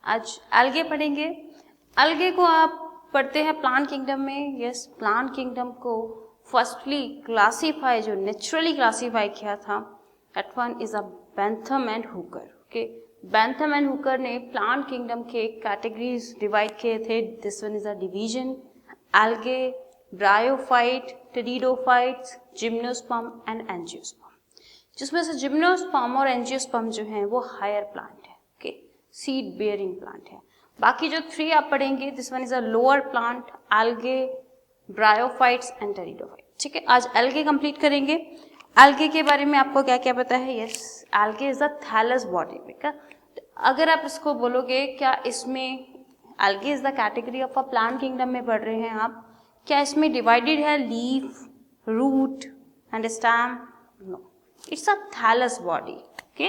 आज एल्गे पढ़ेंगे। एल्गे को आप पढ़ते हैं प्लांट किंगडम में। यस, प्लांट किंगडम को फर्स्टली क्लासीफाई, जो नेचुरली क्लासीफाई किया था, that one is a Bentham and Hooker. Okay, Bentham and Hooker ने प्लांट किंगडम के कैटेगरीज डिवाइड किए थे। This one is a division: algae, bryophyte, pteridophytes, gymnosperm and angiosperm. जिसमें से जिम्नोस्पर्म और एंजियोस्पर्म जो हैं वो हायर प्लांट है। ओके, सीड बेयरिंग प्लांट है। बाकी जो 3 आप पढ़ेंगे, this one is a lower plant: algae, bryophytes and pteridophyte. ठीक है, आज एल्गे कंप्लीट करेंगे। एल्गे के बारे में आपको क्या क्या पता है? Yes, algae is a thallus body. बेटा, अगर आप इसको बोलोगे क्या इसमें algae is the category of a plant kingdom में पढ़ रहे हैं आप, क्या इसमें डिवाइडेड है leaf, root and stem? No, it's a thallus body. Okay,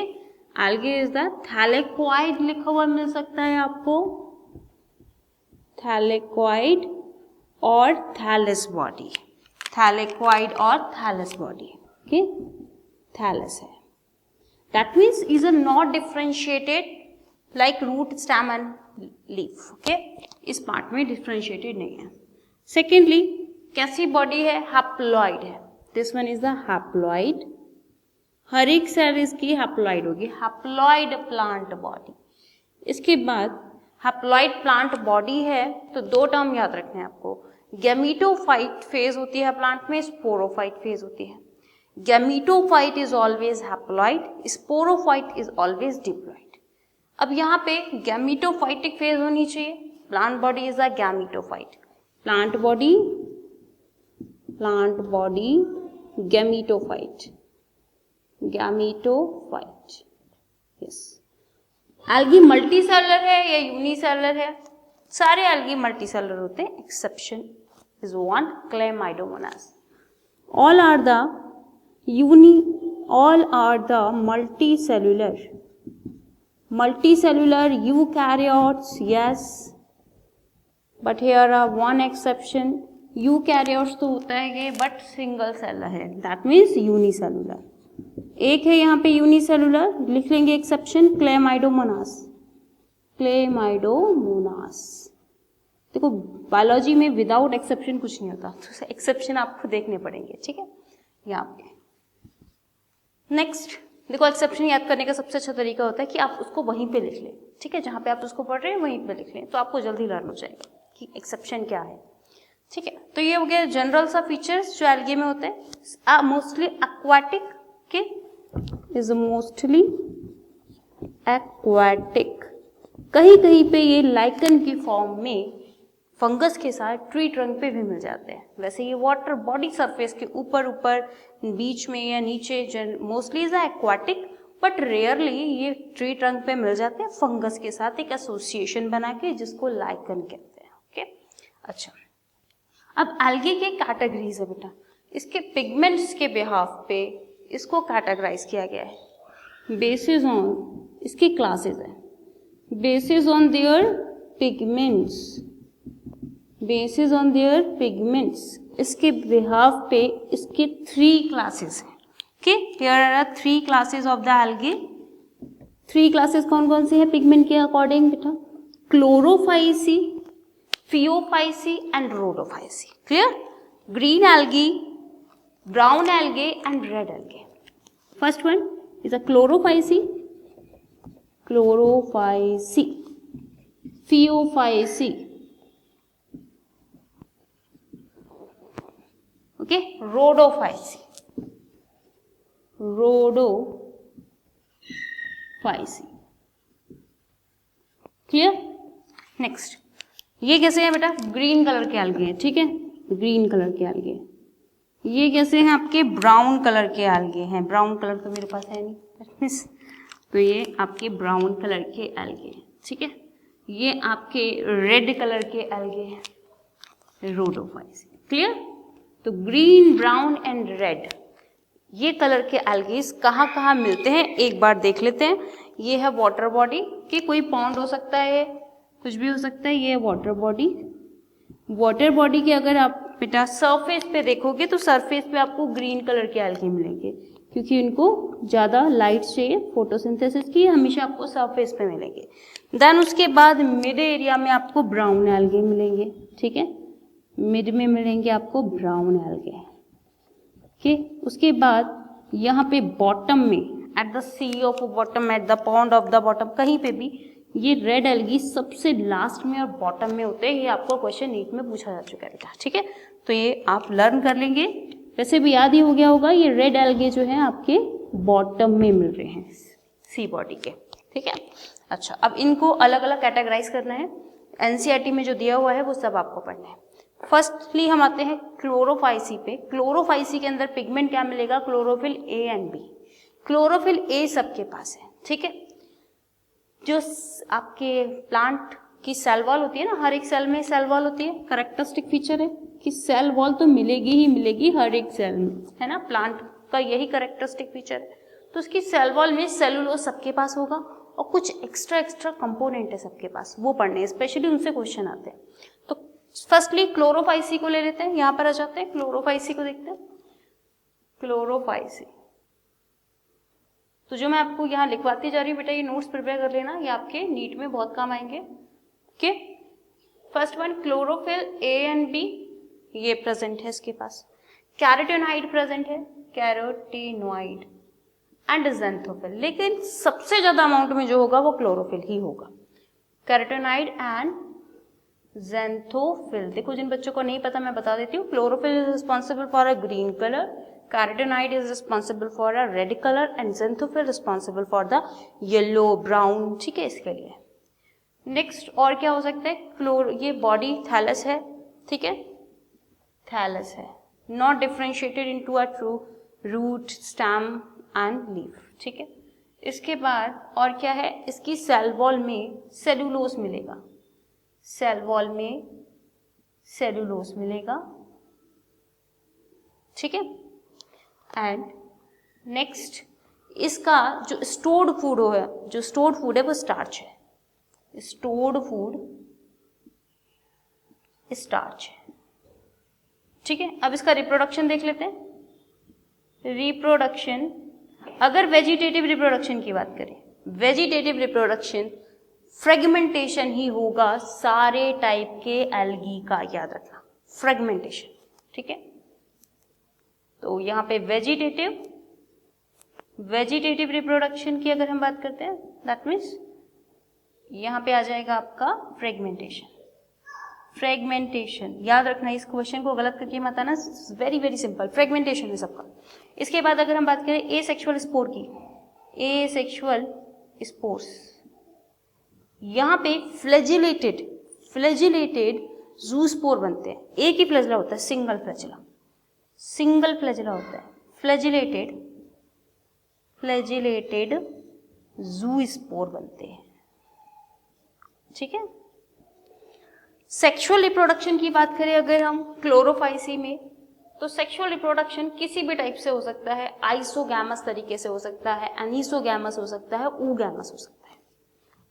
algae is the thylakoid लिखा हुआ मिल सकता है आपको, थैलेकोइड और थैलस बॉडी, थैलेकोइड और थैलस बॉडी। ओके, थैलस है, that means is a not differentiated like root, stem and leaf. Okay, इस part में डिफरेंशिएटेड नहीं है। सेकेंडली, कैसी बॉडी है? हैप्लॉइड है। This one is the haploid. हर एक सेल इसकी हैप्लॉइड होगी, हैप्लॉइड प्लांट बॉडी। इसके बाद हैप्लॉइड प्लांट बॉडी है तो 2 टर्म याद रखने हैं आपको। गैमीटोफाइट फेज होती है प्लांट में, स्पोरोफाइट फेज होती है। Gametophyte is always haploid, sporophyte is always diploid. अब यहाँ पे गैमीटोफाइटिक फेज होनी चाहिए। Plant body is a gametophyte. Plant body gametophyte, gametophyte. Yes, algae multicellular है या यूनिसेलुलर है? सारे एल्गी मल्टीसेलुलर होते हैं, exception is one, Chlamydomonas. All are the multicellular eukaryotes, yes, but here are one exception. Eukaryotes तो होता है ये, बट सिंगल सेलर है, दैट मीन्स यूनिसेलुलर। एक है यहाँ पे यूनिसेलुलर, लिख लेंगे एक्सेप्शन, क्लेमाइडोमोनास। क्लेमाइडोमोनास। देखो, बायोलॉजी में विदाउट एक्सेप्शन कुछ नहीं होता, तो एक्सेप्शन आपको देखने पड़ेंगे। ठीक है, यहाँ पे नेक्स्ट देखो, एक्सेप्शन याद करने का सबसे अच्छा तरीका होता है कि आप उसको वहीं पे लिख लें। ठीक है, जहाँ पे आप उसको पढ़ रहे हैं वहीं पे लिख लें, तो आपको जल्दी लर्न हो जाएगा कि एक्सेप्शन क्या है। ठीक है, तो ये हो गया जनरल सा फीचर्स जो एल्गे में होते हैं। मोस्टली एक्वाटिक के, इज मोस्टली एक्वाटिक। कहीं कहीं पे ये लाइकन की फॉर्म में फंगस के साथ ट्री ट्रंक पे भी मिल जाते हैं। वैसे ये वाटर बॉडी सरफेस के ऊपर ऊपर बीच में या नीचे mostly is aquatic, but rarely ये ट्री ट्रंक पे मिल जाते हैं फंगस के साथ एक एसोसिएशन बना के, जिसको लाइकन कहते हैं। ओके, अच्छा, अब एल्गे के कैटेगरीज है बेटा। इसके पिगमेंट्स के बिहाफ पे इसको कैटेगराइज किया गया है बेसिस ऑन, इसकी क्लासेस है, basis on their pigments, basis on their pigments. इसके बिहाफ पे इसके 3 क्लासेस हैं। Okay, here are 3 classes of the algae. 3 classes कौन कौन सी है पिगमेंट के अकॉर्डिंग बेटा? Chlorophyceae, phaeophyceae and rhodophyceae. Clear? Green algae, brown algae and red algae. First one is a chlorophycy, phaeophycy, okay, rhodophycy, clear? Next, ये कैसे हैं बेटा? ग्रीन कलर के algae हैं। ठीक है, ग्रीन कलर के algae। ये कैसे हैं? आपके ब्राउन कलर के एल्गे हैं। ब्राउन कलर तो मेरे पास है नहीं, तो ये आपके ब्राउन कलर के एल्गे हैं। ठीक है, ये आपके रेड कलर के एल्गे हैं, रोडोफाइसी। क्लियर? तो ग्रीन, ब्राउन एंड रेड, ये कलर के एल्गेस कहाँ कहाँ मिलते हैं एक बार देख लेते हैं। ये है वाटर बॉडी, कि कोई पॉन्ड हो सकता है, कुछ भी हो सकता है। ये है वाटर बॉडी। वाटर बॉडी के अगर आप बेटा सरफेस पे देखोगे तो सरफेस पे आपको ग्रीन कलर के एल्गे मिलेंगे। क्योंकि इनको ज़्यादा लाइट चाहिए फोटोसिंथेसिस की, हमेशा आपको सरफेस पे मिलेंगे। देन उसके बाद मिड एरिया में आपको ब्राउन एल्गे मिलेंगे, ठीक है, मिड में मिलेंगे आपको ब्राउन एल्गे। ओके, उसके बाद यहाँ पे बॉटम में at the sea of bottom, at the pond of the bottom, कहीं पे भी ये रेड एल्गी सबसे लास्ट में और बॉटम में होते हैं। ये आपको क्वेश्चन 8 में पूछा जा चुका है बेटा, ठीक है, तो ये आप लर्न कर लेंगे। वैसे भी याद ही हो गया होगा, ये रेड एल्गे जो है आपके बॉटम में मिल रहे हैं सी बॉडी के, ठीक है। अच्छा, अब इनको अलग अलग कैटेगराइज करना है, एनसीईआरटी में जो दिया हुआ है वो सब आपको पढ़ना है। फर्स्टली हम आते हैं क्लोरोफाइसी पे। क्लोरोफाइसी के अंदर पिगमेंट क्या मिलेगा, chlorophyll A and B. Chlorophyll A सबके पास है, ठीक है। जो आपके प्लांट की सेल वॉल होती है ना, हर एक सेल में सेल वॉल होती है, करेक्टरिस्टिक फीचर है कि सेल वॉल तो मिलेगी ही मिलेगी हर एक सेल में, है ना, प्लांट का यही करेक्टरिस्टिक फीचर है। तो उसकी सेल वॉल में सेलुलोज सबके पास होगा और कुछ एक्स्ट्रा कंपोनेंट है सबके पास, वो पढ़ने, स्पेशली उनसे क्वेश्चन आते हैं। तो फर्स्टली क्लोरोफाइसी को ले लेते हैं, यहां पर आ जाते हैं, क्लोरोफाइसी को देखते हैं। क्लोरोफाइसी तो जो मैं आपको यहाँ लिखवाती जा रही हूँ बेटा, ये नोट्स प्रिपेयर कर लेना, ये आपके नीट में बहुत काम आएंगे। Okay, first one chlorophyll A and b, ये प्रेजेंट है इसके पास। कैरोटीनॉइड प्रेजेंट है, कैरोटीनॉइड एंड ज़ैंथोफिल, लेकिन सबसे ज्यादा अमाउंट में जो होगा वो क्लोरोफिल ही होगा। कैरोटीनॉइड एंड ज़ैंथोफिल, देखो जिन बच्चों को नहीं पता मैं बता देती हूँ। Chlorophyll is responsible for a green colour, carotenoid is responsible for a red colour and xanthophyll responsible for the yellow brown, ठीक है, इसके लिए। नेक्स्ट और क्या हो सकता है, ये बॉडी थैलस है, ठीक है, थैलस है, not differentiated into a true root, stem and leaf, ठीक है। इसके बाद और क्या है, इसकी सेल वॉल में सेलुलोज मिलेगा, सेल वॉल में सेलुलोज मिलेगा, ठीक है। एंड नेक्स्ट इसका जो स्टोर्ड फूड है, जो स्टोर्ड फूड है वो स्टार्च है, स्टोर्ड फूड स्टार्च है, ठीक है। अब इसका रिप्रोडक्शन देख लेते हैं। रिप्रोडक्शन, अगर वेजिटेटिव रिप्रोडक्शन की बात करें, वेजिटेटिव रिप्रोडक्शन फ्रेगमेंटेशन ही होगा सारे टाइप के एल्गी का, याद रखना, फ्रेगमेंटेशन, ठीक है। तो यहाँ पे वेजिटेटिव रिप्रोडक्शन की अगर हम बात करते हैं, दैट मीन्स यहाँ पे आ जाएगा आपका फ्रेगमेंटेशन। फ्रेगमेंटेशन याद रखना, इस क्वेश्चन को गलत करके मत आना, वेरी वेरी सिंपल, फ्रेगमेंटेशन है सबका। इसके बाद अगर हम बात करें एसेक्सुअल स्पोर की, एसेक्सुअल स्पोर्स, यहाँ पे फ्लैजिलेटेड जूस्पोर बनते हैं। एक ही फ्लैजिला होता है, सिंगल फ्लैजिला होता है, फ्लैजिलेटेड जूस्पोर बनते हैं, ठीक है। सेक्सुअल रिप्रोडक्शन की बात करें अगर हम क्लोरोफाइसी में, तो सेक्सुअल रिप्रोडक्शन किसी भी टाइप से हो सकता है, आइसोगैमस तरीके से हो सकता है, एनिसोगैमस हो सकता है, ऊगैमस हो सकता है।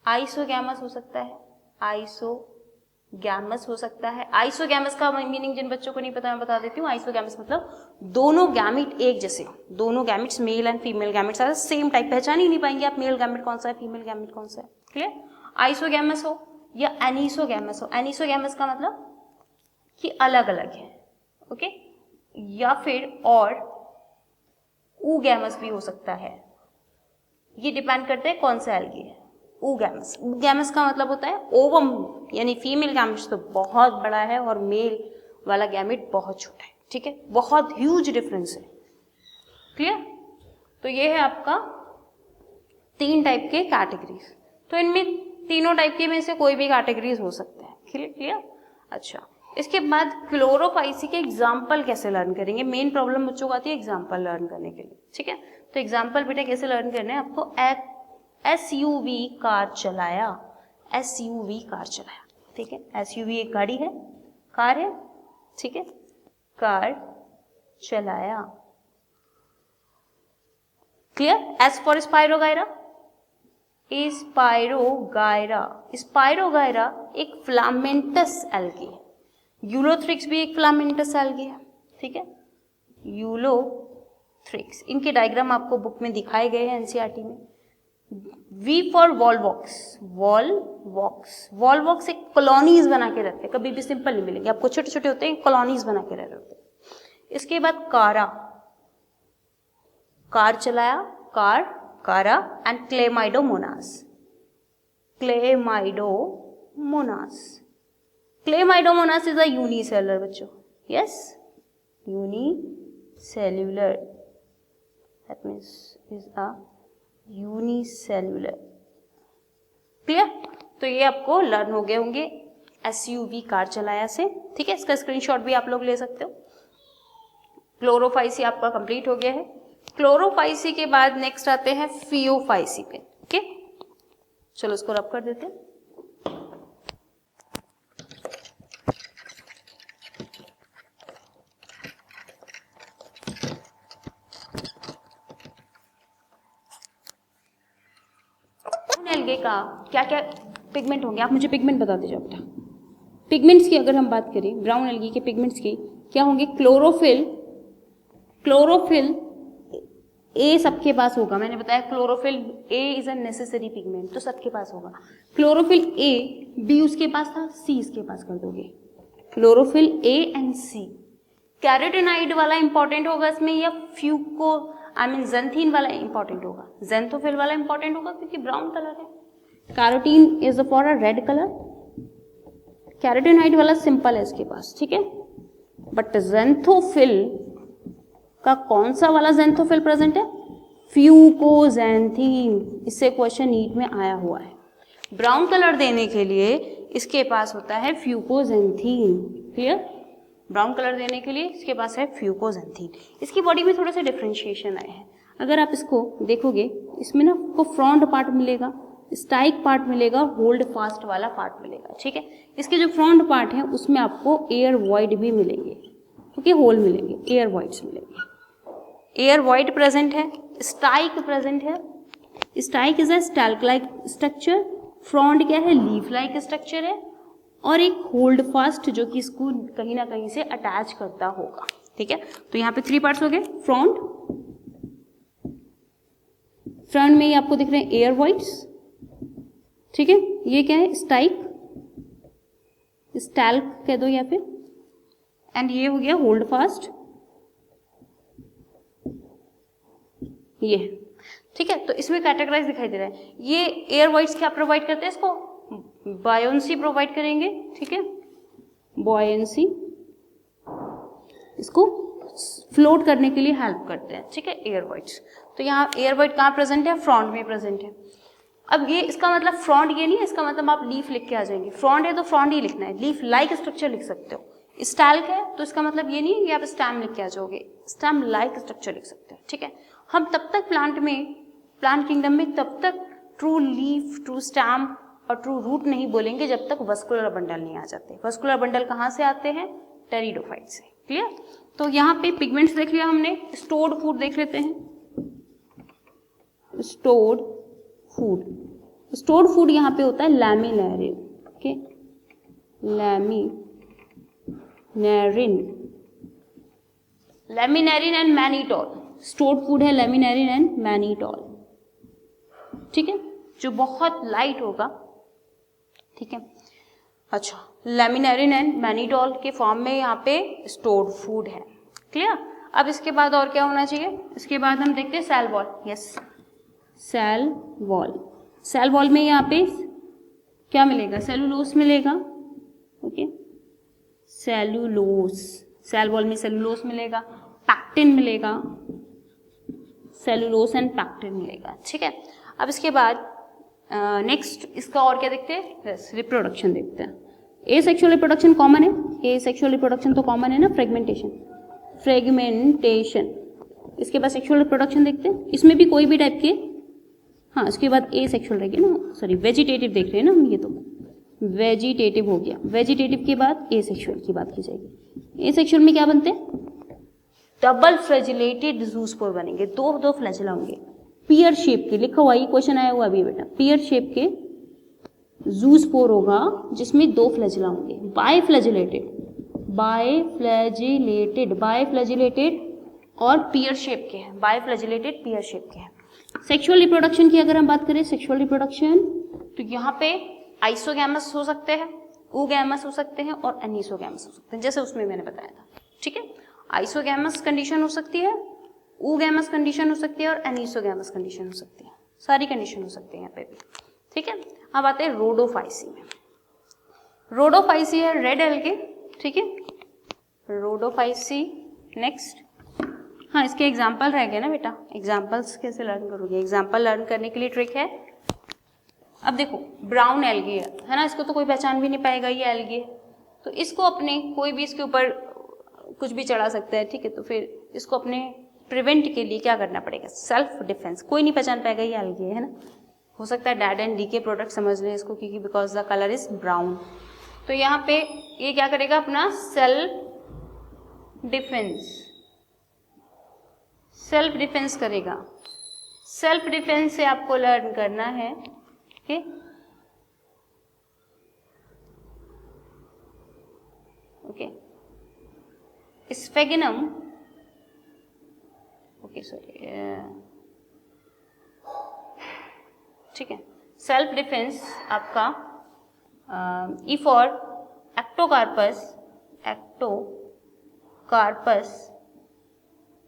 आइसोगैमस हो सकता है, आइसोगैमस हो सकता है। आइसोगैमस का मीनिंग जिन बच्चों को नहीं पता मैं बता देती हूँ। आइसोगैमस मतलब दोनों गैमिट एक जैसे, दोनों gametes male and female gametes are same type, पहचान ही नहीं पाएंगे आप मेल गैमिट कौन सा है, फीमेल गैमिट कौन सा है, क्लियर। आइसोगैमस हो या एनिसोगैमस हो, एनिसोगैमस का मतलब कि अलग अलग है, ओके, या फिर और ऊगैमस भी हो सकता है, ये डिपेंड करता है कौन सा एल्गी है। ऊगैमस, ऊगैमस का मतलब होता है ओवम, यानी फीमेल गैमिट्स तो बहुत बड़ा है और मेल वाला गैमिट बहुत छोटा है, ठीक है, बहुत ह्यूज डिफरेंस है, क्लियर। तो ये है आपका 3 टाइप के कैटेगरीज। तो इनमें तीनों टाइप के में से कोई भी कैटेगरीज हो सकते हैं, क्लियर। अच्छा, इसके बाद क्लोरोफाइसी के एग्जाम्पल कैसे लर्न करेंगे, मेन प्रॉब्लम बच्चों को आती है एग्जाम्पल लर्न करने के लिए, ठीक है। तो एग्जाम्पल बेटा कैसे लर्न करने हैं आपको, SUV कार चलाया, SUV कार चलाया, ठीक है। SUV एक गाड़ी है, कार है, ठीक है, कार चलाया, clear. S for spirogyra, spirogyra एक फिलामेंटस एल्गी है। यूलोथ्रिक्स भी एक फिलामेंटस एल्गी है, ठीक है, यूलोथ्रिक्स थ्रिक्स। इनके डायग्राम आपको बुक में दिखाए गए हैं एनसीईआरटी में। वी फॉर वॉलवॉक्स, वॉलवॉक्स एक कॉलोनीज बना के रहते हैं, कभी भी सिंपल नहीं मिलेंगे आपको, छोटे छोटे होते हैं, कॉलोनीज बना के रह रहे होते हैं। इसके बाद कारा, कार चलाया, Chara and Chlamydomonas, Chlamydomonas is a unicellular बच्चों, yes unicellular, that means is a unicellular. Clear? तो ये आपको लर्न हो गए होंगे एसयूवी कार चलाया से, ठीक है। इसका स्क्रीनशॉट भी आप लोग ले सकते हो। क्लोरोफाइसी आपका कंप्लीट हो गया है। क्लोरोफाइसी के बाद नेक्स्ट आते हैं फियोफाइसी पे, ओके। चलो इसको रब कर देते हैं। एल्गे का क्या क्या पिगमेंट होंगे, आप मुझे पिगमेंट बता दीजिए बेटा। पिगमेंट्स की अगर हम बात करें ब्राउन एल्गी के पिगमेंट्स की, क्या होंगे? क्लोरोफिल ए सबके पास होगा, मैंने बताया chlorophyll A is a necessary pigment, तो सबके पास होगा। क्लोरोफिल ए, बी उसके पास था, सी इसके पास कर दोगे, chlorophyll A and c. Carotenoid वाला इंपॉर्टेंट होगा इसमें या ज़ैंथीन वाला इंपॉर्टेंट होगा? ज़ैंथोफिल वाला इंपॉर्टेंट होगा क्योंकि ब्राउन कलर है। Carotene is for a red colour, carotenoid वाला सिंपल है इसके पास, ठीक है। बट ज़ैंथोफिल का कौन सा वाला ज़ैंथोफिल प्रेजेंट है? फ्यूकोज़ैंथीन। इससे क्वेश्चन नीट में आया हुआ है। ब्राउन कलर देने के लिए इसके पास होता है फ्यूकोज़ैंथीन, क्लियर। ब्राउन कलर देने के लिए इसके पास है फ्यूकोज़ैंथीन। इसकी बॉडी में थोड़े से डिफ्रेंशिएशन आए हैं। अगर आप इसको देखोगे, इसमें ना आपको फ्रंट पार्ट मिलेगा, स्टाइक पार्ट मिलेगा, होल्ड फास्ट वाला पार्ट मिलेगा, ठीक है। इसके जो फ्रंट पार्ट है उसमें आपको एयर वॉइड भी मिलेंगे, क्योंकि होल मिलेंगे, एयर वॉइड्स मिलेंगे। एयर वॉइड प्रेजेंट है, स्टाइक प्रेजेंट है। Stipe is a stalk like structure, frond क्या है? लीफ लाइक स्ट्रक्चर है, और एक होल्ड फास्ट जो कि इसको कहीं ना कहीं से अटैच करता होगा, ठीक है। तो यहाँ पे 3 पार्ट्स हो गए। फ्रंट में ये आपको दिख रहे हैं एयर वॉइड्स, ठीक है। ये क्या है? स्टाइक, स्टैल्क कह दो या फिर, एंड ये हो गया होल्ड फास्ट, ये, ठीक है। तो इसमें कैटेगराइज दिखाई दे रहा है। ये एयर वॉइड्स क्या प्रोवाइड करते हैं? इसको बायोन्सी प्रोवाइड करेंगे, ठीक है, बॉयंसी, इसको फ्लोट करने के लिए हेल्प करते हैं, ठीक है, एयर वॉइड्स। तो यहाँ एयर वॉइड कहाँ प्रेजेंट है? फ्रंट में प्रेजेंट है। अब ये इसका मतलब फ्रंट ये नहीं है, इसका मतलब आप लीफ लिख के आ जाएंगे। फ्रंट है तो फ्रंट ही लिखना है, लीफ लाइक स्ट्रक्चर लिख सकते हो। स्टैल्क है तो इसका मतलब ये नहीं है कि आप स्टेम लिख के आ जाओगे, स्टेम लाइक स्ट्रक्चर लिख सकते हो, ठीक है। हम तब तक प्लांट किंगडम में तब तक ट्रू लीफ, ट्रू स्टेम और ट्रू रूट नहीं बोलेंगे जब तक वस्कुलर बंडल नहीं आ जाते। वस्कुलर बंडल कहाँ से आते हैं? टेरिडोफाइट से, क्लियर। तो यहाँ पे पिगमेंट्स देख लिया हमने, स्टोर्ड फूड देख लेते हैं। स्टोर्ड फूड यहाँ पे होता है लैमिनेरिन, okay, लैमिनेरिन and mannitol. Stored food है लैमिनेरिन एंड मैनीटॉल, ठीक है, जो बहुत लाइट होगा, ठीक है। अच्छा, लैमिनेरिन एंड मैनीटॉल के फॉर्म में यहाँ पे स्टोर्ड फूड है, क्लियर। अब इसके बाद और क्या होना चाहिए? इसके बाद हम देखते हैं cell wall. Yes, cell wall में यहाँ पे क्या मिलेगा? सेलुलोस मिलेगा, ओके, सेलुलोस। सेल वॉल में सेलुलोस मिलेगा, पैक्टिन मिलेगा, सेलुलोस एंड पैक्टिन मिलेगा, ठीक है। अब इसके बाद नेक्स्ट इसका और क्या देखते हैं? यस, रिप्रोडक्शन देखते हैं। ए सेक्सुअल रिप्रोडक्शन कॉमन है, ए सेक्सुअल रिप्रोडक्शन तो कॉमन है ना, फ्रेगमेंटेशन। इसके बाद सेक्सुअल रिप्रोडक्शन देखते हैं, इसमें भी कोई भी टाइप के, हाँ, इसके बाद ए सेक्सुअल रहेगी ना, सॉरी वेजिटेटिव देख रहे हैं ना हम, ये तो वेजिटेटिव हो गया। वेजिटेटिव के बाद ए सेक्सुअल की बात की जाएगी। ए सेक्सुअल में क्या बनते हैं? डबल फ्लैजिलेटेड ज़ूस्पोर बनेंगे, दो फ्लैजिला होंगे, पियर शेप के, लिखा हुआ, ये क्वेश्चन आया हुआ अभी बेटा, पियर शेप के ज़ूस्पोर होगा जिसमें 2 फ्लैजिला होंगे। बायफ्लैजिलेटेड और पियर शेप के हैं, बाइफ्लैजिलेटेड पियर शेप के हैं। सेक्सुअल रिप्रोडक्शन की अगर हम बात करें, सेक्सुअल रिप्रोडक्शन, तो यहाँ पे आइसोगैमस हो सकते हैं, oogamous हो सकते हैं और एनिसोगैमस हो सकते हैं, जैसे उसमें मैंने बताया था। ठीक है, आइसोगैमस कंडीशन हो सकती है, oogamous कंडीशन हो सकती है और एनिसोगैमस कंडीशन हो सकती है, सारी कंडीशन हो सकती है यहाँ पे भी। ठीक है, अब आते हैं रोडोफाइसी में। रोडोफाइसी है रेड एल्गे। ठीक है, रोडोफाइसी। नेक्स्ट, हाँ इसके एग्जाम्पल रह गए ना बेटा, एग्जाम्पल्स कैसे लर्न करोगे? एग्जाम्पल लर्न करने के लिए ट्रिक है, अब देखो ब्राउन एल्गी है ना, इसको तो कोई पहचान भी नहीं पाएगा ये एल्गी है, तो इसको अपने कोई भी इसके ऊपर कुछ भी चढ़ा सकता है। ठीक है, तो फिर इसको अपने प्रिवेंट के लिए क्या करना पड़ेगा? Self defence. कोई नहीं पहचान पाएगा ये एल्गी है ना, हो सकता है डेड एंड डीके प्रोडक्ट समझ लें इसको, क्योंकि because the colour is brown. तो यहाँ पे ये क्या करेगा? अपना सेल्फ डिफेंस करेगा। सेल्फ डिफेंस से आपको लर्न करना है। ओके, स्फेगनम, ओके सॉरी, ठीक है, सेल्फ डिफेंस आपका E for Ectocarpus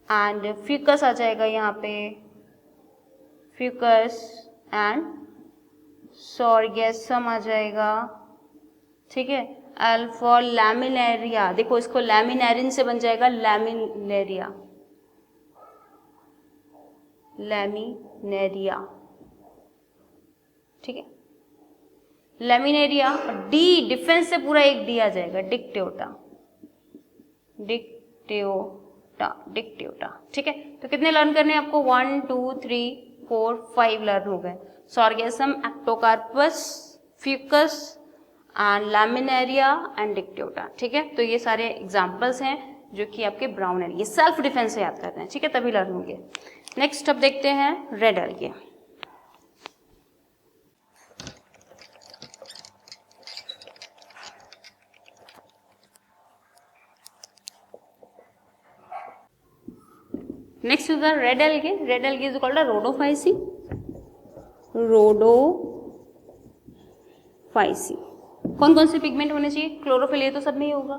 and Fucus आ जाएगा यहाँ पे, फ्यूकस एंड सॉर्गेसम आ जाएगा। ठीक है, एल फॉर लैमिनेरिया, देखो इसको लैमिनेरिन से बन जाएगा लैमिनेरिया। ठीक है, लैमिनेरिया। और डी डिफेंस से पूरा एक डी आ जाएगा, डिक्टेओटा। ठीक है, तो कितने लर्न करने हैं आपको? 1 2 3 4 5 लर्न हो गए। Sargassum, Ectocarpus, Fucus and Laminaria and Dictyota. ठीक है, तो ये सारे एग्जाम्पल्स हैं जो कि आपके ब्राउन एल्गे, सेल्फ डिफेंस से याद करते हैं। ठीक है, तभी लर्न होंगे। नेक्स्ट अब देखते हैं red algae. Next is the red algae. Red algae is called a rhodophysi. कौन कौन से पिगमेंट होने चाहिए? क्लोरोफिल, ये तो सब में ही होगा।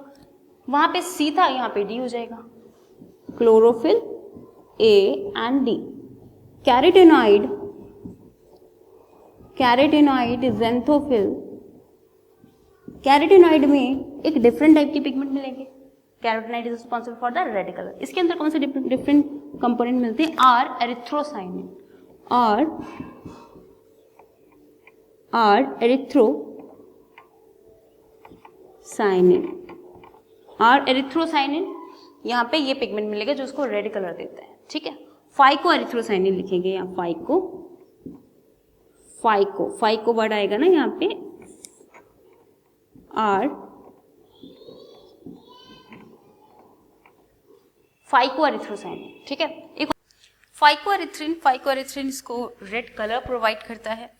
वहां पे सी था, यहाँ पे डी हो जाएगा। Chlorophyll A and D. Carotenoid, xanthophyll. Carotenoid में एक डिफरेंट टाइप के पिगमेंट मिलेंगे। Carotenoid is responsible for the red colour. इसके अंदर कौन से डिफरेंट कंपोनेंट मिलते हैं? आर एरिथ्रोसाइनिन, यहाँ पे ये पिगमेंट मिलेगा जो उसको रेड कलर देता है। ठीक है, फाइको एरिथ्रोसाइनिन लिखेंगे यहाँ, फाइको वर्ड आएगा ना यहाँ पे, आर फाइको एरिथ्रोसाइनिन। ठीक है, एक फाइको एरिथ्रिन इसको रेड कलर प्रोवाइड करता है।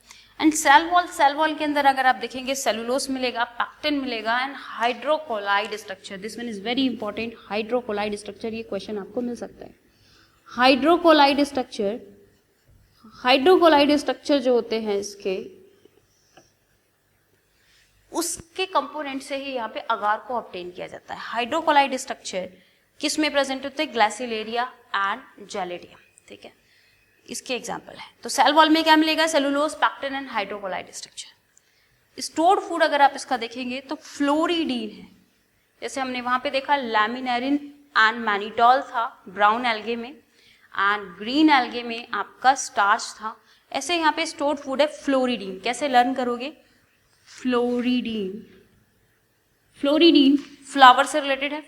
एंड सेल वॉल के अंदर अगर आप देखेंगे सेलुलोस मिलेगा, पैक्टिन मिलेगा and hydrocolloid structure. This one is very important, hydrocolloid structure, ये क्वेश्चन आपको मिल सकता है। हाइड्रोकोलाइड स्ट्रक्चर जो होते हैं इसके, उसके कंपोनेंट से ही यहाँ पे अगार को ऑब्टेन किया जाता है। हाइड्रोकोलाइड स्ट्रक्चर किस में प्रेजेंट होते हैं? ग्लासिलेरिया एंड जेलेडियम। ठीक है, इसके एग्जाम्पल है। तो सेल वॉल में क्या मिलेगा? Cellulose, pectin and hydrocolloid structure. Stored food अगर आप इसका देखेंगे तो फ्लोरिडीन है, जैसे हमने वहां पे देखा लैमिनेरिन एंड मैनिटॉल था ब्राउन एल्गे में, एंड ग्रीन एल्गे में आपका स्टार्च था। ऐसे यहाँ पे स्टोर्ड फूड है फ्लोरिडीन। कैसे लर्न करोगे? फ्लोरिडीन फ्लावर से रिलेटेड है,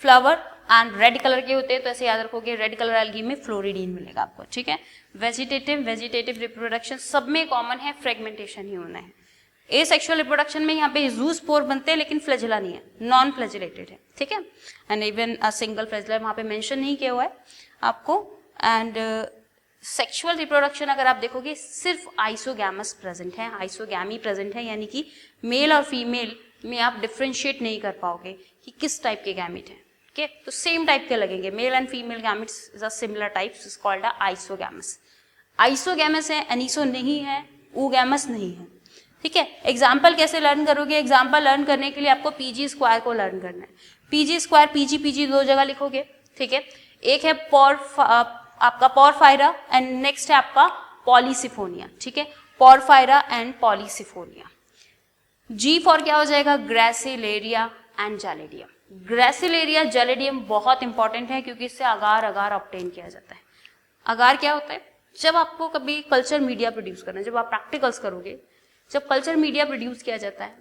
फ्लावर एंड रेड कलर के होते हैं, तो ऐसे याद रखोगे रेड कलर एल्गी में फ्लोरिडीन मिलेगा आपको। ठीक है, वेजिटेटिव रिप्रोडक्शन सब में कॉमन है, फ्रेगमेंटेशन ही होना है। एसेक्सुअल रिप्रोडक्शन में यहाँ पे जूस्पोर बनते हैं लेकिन फ्लैजिला नहीं है, नॉन फ्लैजिलेटेड है। ठीक है, and even a single flagella वहाँ पे मेंशन नहीं किया हुआ है आपको। एंड सेक्सुअल रिप्रोडक्शन अगर आप देखोगे सिर्फ आइसोगैमस प्रेजेंट है, आइसोगैमी प्रेजेंट है, यानी कि मेल और फीमेल में आप डिफ्रेंशिएट नहीं कर पाओगे कि किस टाइप के गैमेट है। ठीक है, तो सेम टाइप के लगेंगे, mail and female gametes is a similar types, is called a isogamous. Isogamous है, एनिसो नहीं है, oogamous नहीं है। ठीक है, एग्जाम्पल कैसे लर्न करोगे? एग्जाम्पल लर्न करने के लिए आपको पीजी स्क्वायर को लर्न करना है। पीजी स्क्वायर, पीजी पीजी दो जगह लिखोगे, ठीक है, एक है आपका पोरफायरा एंड नेक्स्ट है आपका पॉलीसिफोनिया। ठीक है, Porphyra and Polysiphonia. G for क्या हो जाएगा? Gracilaria and Gelidium. Gracilaria Gelidium बहुत इंपॉर्टेंट है क्योंकि इससे अगार अगार ऑब्टेन किया जाता है। अगार क्या होता है? जब आपको कभी कल्चर मीडिया प्रोड्यूस करना है, जब आप प्रैक्टिकल्स करोगे, जब कल्चर मीडिया प्रोड्यूस किया जाता है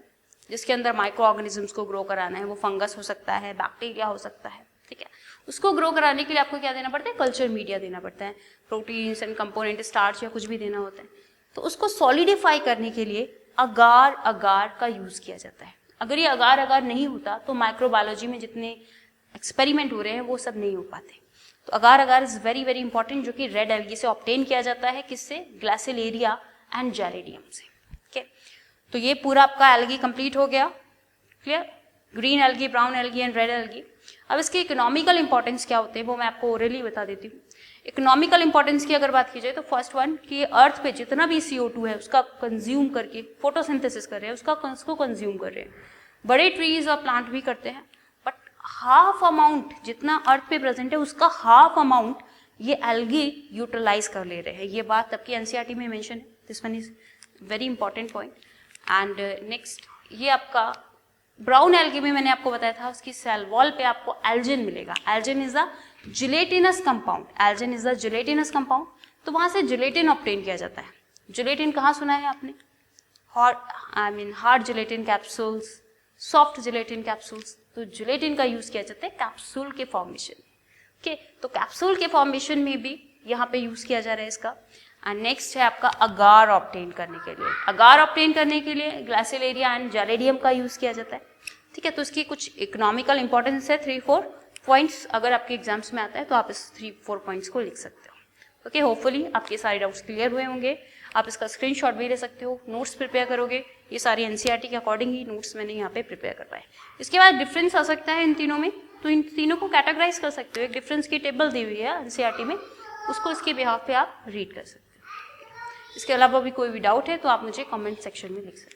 जिसके अंदर माइक्रो ऑर्गेनिजम्स को ग्रो कराना है, वो फंगस हो सकता है, बैक्टीरिया हो सकता है, ठीक है, उसको ग्रो कराने के लिए आपको क्या देना पड़ता है? कल्चर मीडिया देना पड़ता है, प्रोटीन्स एंड कंपोनेंट, स्टार्च या कुछ भी देना होता है। तो उसको सॉलिडिफाई करने के लिए अगार अगार का यूज किया जाता है। अगर ये अगार अगार नहीं होता तो माइक्रोबायोलॉजी में जितने एक्सपेरिमेंट हो रहे हैं वो सब नहीं हो पाते। तो अगार अगार इज वेरी वेरी इंपॉर्टेंट, जो कि रेड एल्गी से ऑब्टेन किया जाता है। किससे? ग्लासिलेरिया एंड जैलिडियम से। ठीक, तो ये पूरा आपका एल्गी कंप्लीट हो गया। Clear? Green algae, brown algae and red algae. अब इसके इकोनॉमिकल इंपॉर्टेंस क्या होते हैं वो मैं आपको ओरली बता देती हूँ। इकोनॉमिकल इंपॉर्टेंस की अगर बात की जाए तो फर्स्ट वन कि अर्थ पे जितना भी CO2 है उसका कंज्यूम करके फोटोसिंथेसिस कर रहे हैं, उसको कंज्यूम कर रहे हैं। बड़े ट्रीज और प्लांट भी करते हैं, बट हाफ अमाउंट जितना अर्थ पे प्रेजेंट है उसका हाफ अमाउंट ये एल्गी यूटिलाइज कर ले रहे हैं। ये बात आपकी एनसीईआरटी में मेंशन है। This one is very important point. And next ये आपका ब्राउन एल्गी में मैंने आपको बताया था, उसकी सेल वॉल पे आपको एल्जिन मिलेगा। Elgin is a gelatinous compound. Elgin is a gelatinous compound. तो वहां से जिलेटिन ऑब्टेन किया जाता है। जिलेटिन कहाँ सुना है आपने? Hard gelatin capsules, soft gelatin capsules. तो जिलेटिन का यूज किया जाता है कैप्सूल के फॉर्मेशन के। तो कैप्सूल के फॉर्मेशन में भी यहाँ पे यूज किया जा रहा है इसका। एंड नेक्स्ट है आपका अगार ऑब्टेन करने के लिए। अगार ऑब्टेन करने के लिए ग्लासिलेरिया एंड जैलिडियम का यूज किया जाता है। ठीक है, तो इसकी कुछ इकोनॉमिकल इंपॉर्टेंस है, 3-4 पॉइंट्स। अगर आपके एग्जाम्स में आता है तो आप इस 3-4 पॉइंट्स को लिख सकते हो। ओके, होपफुली आपके सारे डाउट्स क्लियर हुए होंगे। आप इसका स्क्रीनशॉट भी ले सकते हो, नोट्स प्रिपेयर करोगे। ये सारी एनसीईआरटी के अकॉर्डिंग ही नोट्स मैंने यहाँ पे प्रिपेयर करवाए। इसके बाद डिफरेंस आ सकता है इन तीनों में, तो इन तीनों को कैटेगराइज कर सकते हो। एक डिफरेंस की टेबल दी हुई है एनसीईआरटी में, उसको इसके बिहाफ पे आप रीड कर सकते हो। इसके अलावा भी कोई भी डाउट है तो आप मुझे कमेंट सेक्शन में लिख सकते हो।